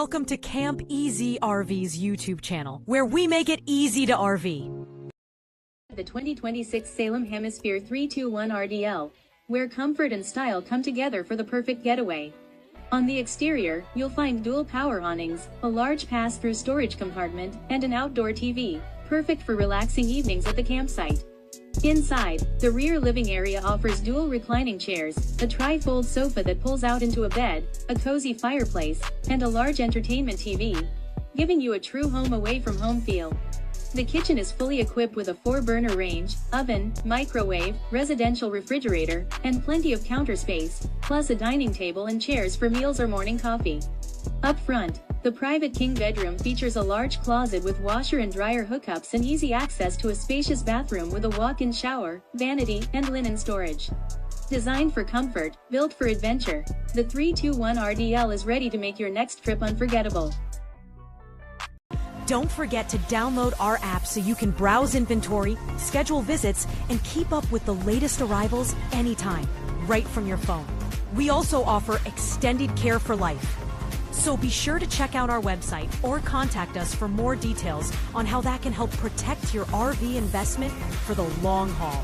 Welcome to Camp Easy RV's YouTube channel, where we make it easy to RV. The 2026 Salem Hemisphere 321DRL, where comfort and style come together for the perfect getaway. On the exterior, you'll find dual power awnings, a large pass-through storage compartment, and an outdoor TV, perfect for relaxing evenings at the campsite. Inside, the rear living area offers dual reclining chairs, a tri-fold sofa that pulls out into a bed, a cozy fireplace, and a large entertainment TV, giving you a true home-away-from-home feel. The kitchen is fully equipped with a 4-burner range, oven, microwave, residential refrigerator, and plenty of counter space, plus a dining table and chairs for meals or morning coffee. Up front, the private king bedroom features a large closet with washer and dryer hookups and easy access to a spacious bathroom with a walk-in shower, vanity, and linen storage. Designed for comfort, built for adventure, the 321DRL is ready to make your next trip unforgettable. Don't forget to download our app so you can browse inventory, schedule visits, and keep up with the latest arrivals anytime, right from your phone. We also offer extended care for life. So be sure to check out our website or contact us for more details on how that can help protect your RV investment for the long haul.